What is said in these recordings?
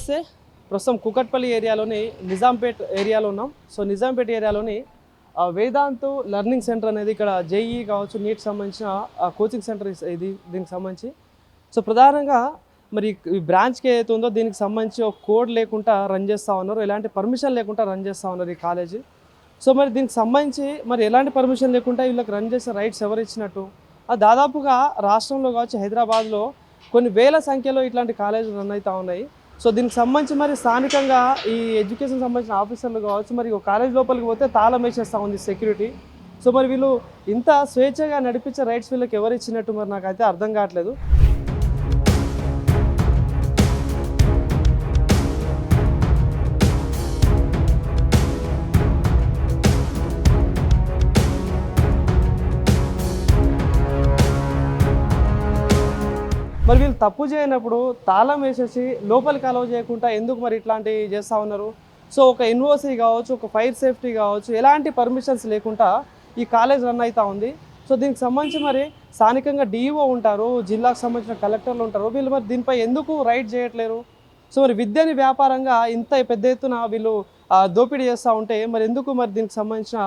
నమస్తే. ప్రస్తుతం కుకట్పల్లి ఏరియాలోని నిజాంపేట్ ఏరియాలో ఉన్నాం. సో నిజాంపేట్ ఏరియాలోని వేదాంత్ లెర్నింగ్ సెంటర్ అనేది ఇక్కడ జేఈ కావచ్చు, నీట్ సంబంధించిన కోచింగ్ సెంటర్ ఇది దీనికి సంబంధించి. సో ప్రధానంగా మరి ఈ బ్రాంచ్కి ఏదైతే ఉందో దీనికి సంబంధించి ఒక కోడ్ లేకుండా రన్ చేస్తూ ఉన్నారు, ఎలాంటి పర్మిషన్ లేకుండా రన్ చేస్తూ ఉన్నారు ఈ కాలేజీ. సో మరి దీనికి సంబంధించి మరి ఎలాంటి పర్మిషన్ లేకుండా వీళ్ళకి రన్ చేసే రైట్స్ ఎవరు ఇచ్చినట్టు? దాదాపుగా రాష్ట్రంలో కావచ్చు, హైదరాబాద్లో కొన్ని వేల సంఖ్యలో ఇట్లాంటి కాలేజీలు రన్ అవుతూ ఉన్నాయి. సో దీనికి సంబంధించి మరి స్థానికంగా ఈ ఎడ్యుకేషన్ సంబంధించిన ఆఫీసర్లు కావచ్చు, మరి ఒక కాలేజ్ లోపలికి పోతే తాళం వేసేస్తూ ఉంది సెక్యూరిటీ. సో మరి వీళ్ళు ఇంత స్వేచ్ఛగా నడిపించే రైట్స్ వీళ్ళకి ఎవరు ఇచ్చినట్టు మరి నాకైతే అర్థం కావట్లేదు. మరి వీళ్ళు తప్పు చేయనప్పుడు తాళం వేసేసి లోపలికి అలౌ చేయకుండా ఎందుకు మరి ఇట్లాంటివి చేస్తూ ఉన్నారు? సో ఒక ఎన్ఓసి కావచ్చు, ఒక ఫైర్ సేఫ్టీ కావచ్చు, ఎలాంటి పర్మిషన్స్ లేకుండా ఈ కాలేజ్ రన్ అవుతూ ఉంది. సో దీనికి సంబంధించి మరి స్థానికంగా డిఈఓ ఉంటారు, జిల్లాకు సంబంధించిన కలెక్టర్లు ఉంటారు, వీళ్ళు మరి దీనిపై ఎందుకు రైట్ చేయట్లేరు? సో మరి విద్యని వ్యాపారంగా ఇంత పెద్ద ఎత్తున వీళ్ళు దోపిడీ చేస్తూ ఉంటే మరి ఎందుకు మరి దీనికి సంబంధించిన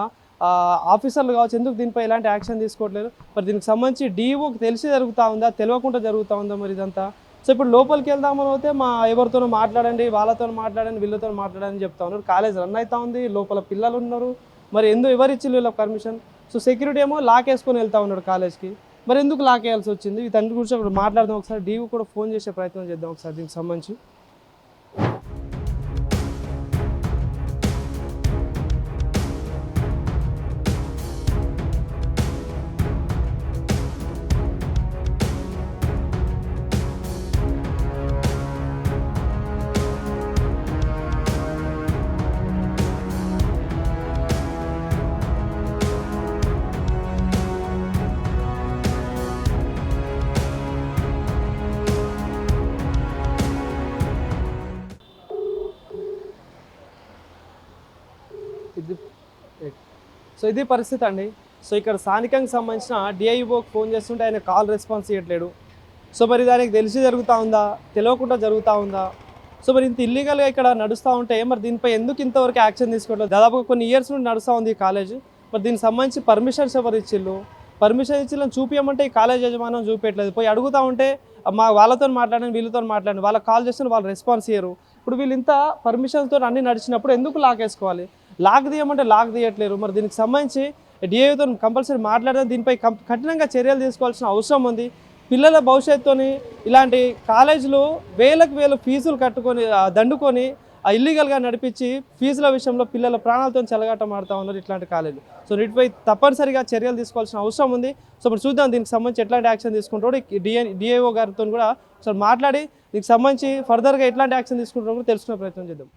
ఆఫీసర్లు కావచ్చు ఎందుకు దీనిపై ఎలాంటి యాక్షన్ తీసుకోవట్లేదు? మరి దీనికి సంబంధించి డిఈఓకి తెలిసి జరుగుతూ ఉందా, తెలియకుండా జరుగుతూ ఉందా మరి ఇదంతా? సో ఇప్పుడు లోపలికి వెళ్దామని అయితే ఎవరితోనో మాట్లాడండి, వాళ్ళతో మాట్లాడండి, వీళ్ళతో మాట్లాడని చెప్తా ఉన్నారు. కాలేజ్ రన్ అవుతూ ఉంది, లోపల పిల్లలు ఉన్నారు, మరి ఎందుకు ఎవరిచ్చి వీళ్ళకి పర్మిషన్? సో సెక్యూరిటీ ఏమో లాక్ వేసుకొని వెళ్తూ ఉన్నాడు కాలేజ్కి, మరి ఎందుకు లాక్ వేయాల్సి వచ్చింది? వీటన్నిటి గురించి ఇప్పుడు మాట్లాడదాం. ఒకసారి డిఈఓ కూడా ఫోన్ చేసే ప్రయత్నం చేద్దాం ఒకసారి దీనికి సంబంధించి. సో ఇది పరిస్థితి అండి. సో ఇక్కడ స్థానికంగా సంబంధించిన డిఐఓకి ఫోన్ చేస్తుంటే ఆయన కాల్ రెస్పాన్స్ ఇవ్వట్లేడు. సో మరి దానికి తెలిసి జరుగుతూ ఉందా, తెలియకుండా జరుగుతూ ఉందా? సో మరి ఇంత ఇల్లీగల్గా ఇక్కడ నడుస్తూ ఉంటే మరి దీనిపై ఎందుకు ఇంతవరకు యాక్షన్ తీసుకోవట్లేదు? దాదాపుగా కొన్ని ఇయర్స్ నుండి నడుస్తూ ఉంది ఈ కాలేజ్. మరి దీనికి సంబంధించి పర్మిషన్స్ ఎవరు ఇచ్చిళ్ళు? పర్మిషన్ ఇచ్చిళ్ళని చూపించమంటే ఈ కాలేజ్ యజమానం చూపించట్లేదు. పోయి అడుగుతూ ఉంటే వాళ్ళతో మాట్లాడండి, వీళ్ళతో మాట్లాడండి, వాళ్ళకి కాల్ చేస్తే వాళ్ళు రెస్పాన్స్ ఇయ్యరు. ఇప్పుడు వీళ్ళు ఇంత పర్మిషన్స్తో అన్నీ నడిచినప్పుడు ఎందుకు లాక్ వేసుకోవాలి? లాక్ తీయమంటే లాక్ తీయట్లేరు. మరి దీనికి సంబంధించి డిఐఓతో కంపల్సరీ మాట్లాడడం, దీనిపై కఠినంగా చర్యలు తీసుకోవాల్సిన అవసరం ఉంది. పిల్లల భవిష్యత్తుని ఇలాంటి కాలేజీలు వేలకు వేలు ఫీజులు కట్టుకొని దండుకొని ఇల్లీగల్గా నడిపించి ఫీజుల విషయంలో పిల్లల ప్రాణాలతో చెలగాటం ఆడుతూ ఉన్నారు ఇట్లాంటి కాలేజీలు. సో వీటిపై తప్పనిసరిగా చర్యలు తీసుకోవాల్సిన అవసరం ఉంది. సో ఇప్పుడు చూద్దాం దీనికి సంబంధించి ఎట్లాంటి యాక్షన్ తీసుకుంటారో. డిఐఓ గారితో కూడా ఒకసారి మాట్లాడి దీనికి సంబంధించి ఫర్దర్గా ఎట్లాంటి యాక్షన్ తీసుకుంటారో కూడా తెలుసుకునే ప్రయత్నం చేద్దాం.